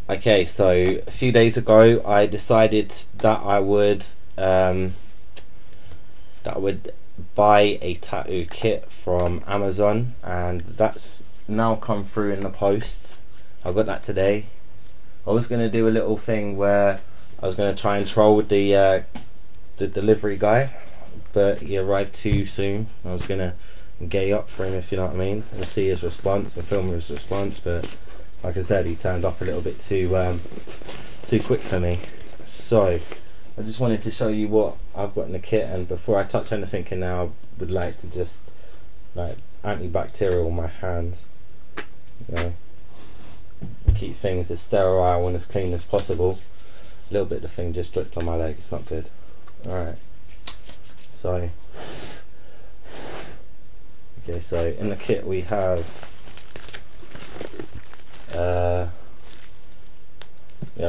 Okay, so a few days ago I decided that I would buy a tattoo kit from Amazon, and that's now come through in the post. I got that today. I was gonna do a little thing where I was gonna try and troll the delivery guy, but he arrived too soon. I was gonna gay up for him, if you know what I mean, and see his response and film his response, but like I said, he turned up a little bit too quick for me. So I just wanted to show you what I've got in the kit, and before I touch anything in now, I would like to just like antibacterial my hands, you know, keep things as sterile and as clean as possible. A little bit of the thing just dripped on my leg, it's not good. Alright, so okay, so in the kit we have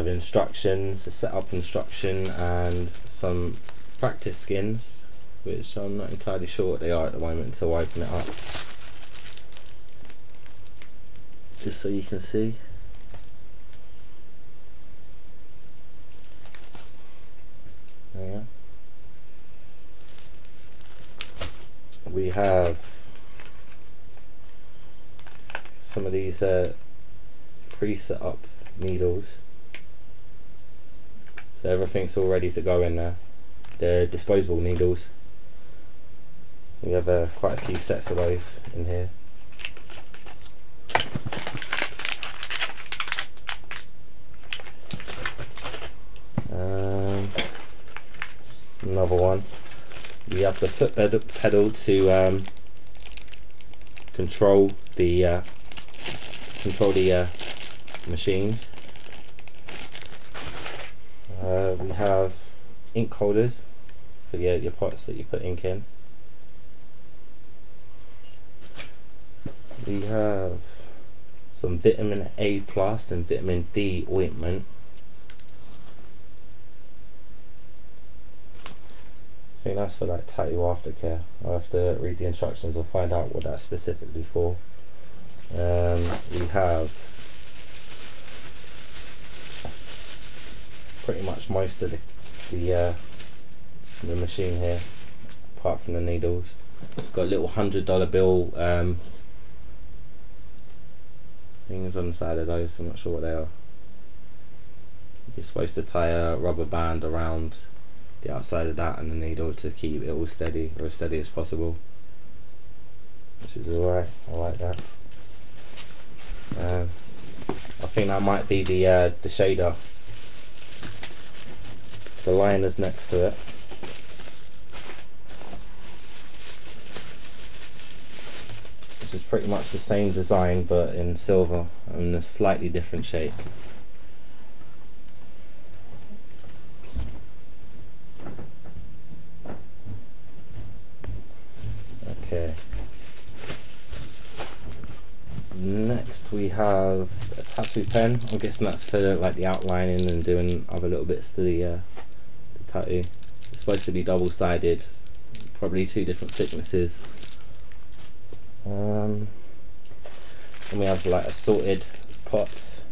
instructions, a setup instruction, and some practice skins, which I'm not entirely sure what they are at the moment until I open it up. Just so you can see. There we have some of these pre-set up needles, so everything's all ready to go in there. They're disposable needles. We have quite a few sets of those in here. Another one. We have the foot pedal to control the machines. We have ink holders for your pots that you put ink in. We have some vitamin A plus and vitamin D ointment. I think that's for like tattoo aftercare. I'll have to read the instructions and find out what that's specifically for. We have pretty much most of the machine here, apart from the needles. It's got little $100 bill things on the side of those. I'm not sure what they are. You're supposed to tie a rubber band around the outside of that and the needle to keep it all steady, or as steady as possible, which is alright. I like that. I think that might be the shader. The liner's next to it. Which is pretty much the same design but in silver and a slightly different shape. Okay. Next we have a tattoo pen. I'm guessing that's for like the outlining and doing other little bits to the tattoo. It's supposed to be double-sided, probably 2 different thicknesses. And we have like assorted pots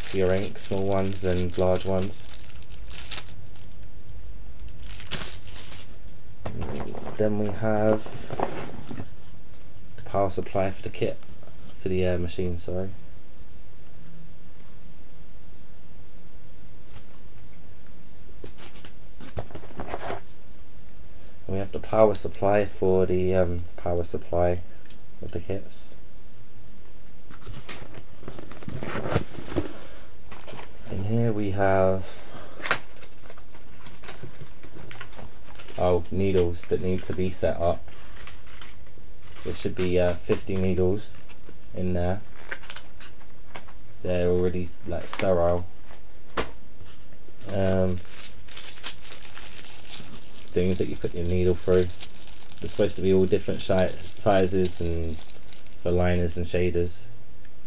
for your ink, small ones and large ones. And then we have the power supply for the kit, for the machine, sorry. And we have the power supply for the power supply of the kits. In here we have needles that need to be set up. There should be 50 needles in there. They're already like sterile. Things that you put your needle through. They're supposed to be all different sizes and for liners and shaders.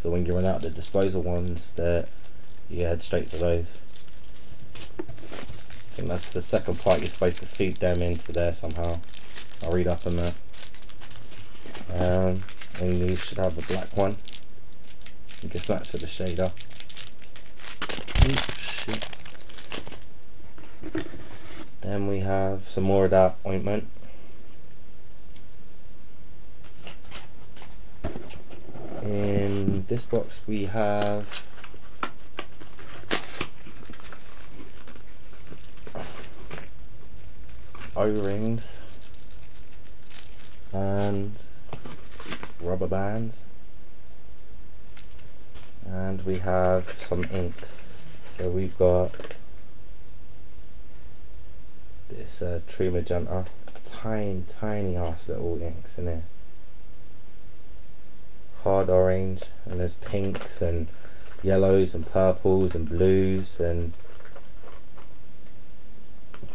So when you run out of the disposal ones, you head straight to those. I think that's the second part. You're supposed to feed them into there somehow. I'll read up on that. And you should have a black one. I guess that's for the shader. Then we have some more of that ointment. In this box we have O-rings and rubber bands, and we have some inks. So we've got this True Magenta, tiny ass little inks in here, hard orange, and there's pinks and yellows and purples and blues and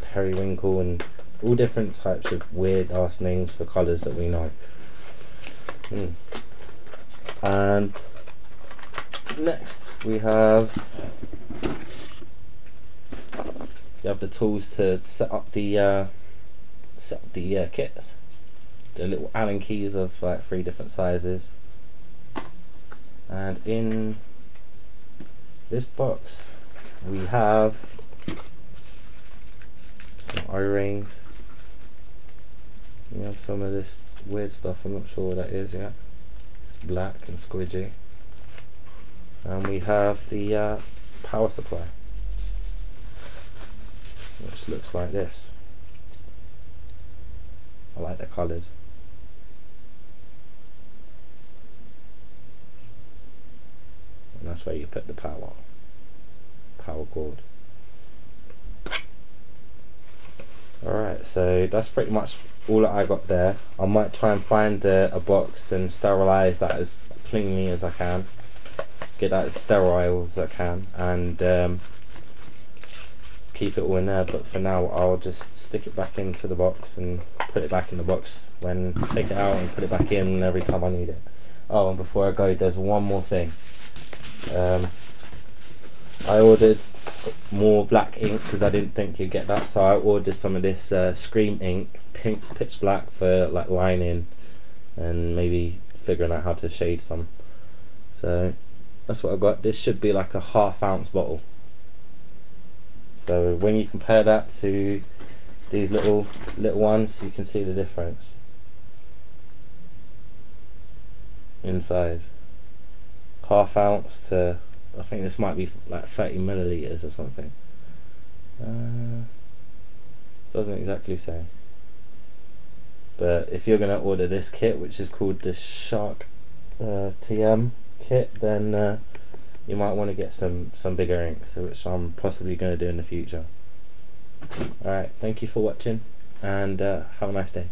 periwinkle and all different types of weird ass names for colours that we know. And next we have the tools to set up the kits. The little Allen keys of like 3 different sizes. And in this box we have some O-rings. We have some of this weird stuff, I'm not sure what that is yet. It's black and squidgy. And we have the power supply, which looks like this. I like the colours. And that's where you put the power cord. Alright, so that's pretty much all that I got there. I might try and find a box and sterilise that as cleanly as I can. Get that as sterile as I can, and keep it all in there. But for now I'll just stick it back into the box and put it back in the box when take it out and put it back in every time I need it. Oh, and before I go, there's one more thing. I ordered more black ink because I didn't think you'd get that, so I ordered some of this Scream ink, pink pitch black, for like lining and maybe figuring out how to shade some. So that's what I got. This should be like a ½ ounce bottle. So when you compare that to these little ones, you can see the difference in size. ½ ounce to, I think this might be like 30 milliliters or something. Doesn't exactly say. But if you're going to order this kit, which is called the Shark TM kit, then you might want to get some bigger inks, which I'm possibly going to do in the future. Alright, thank you for watching, and have a nice day.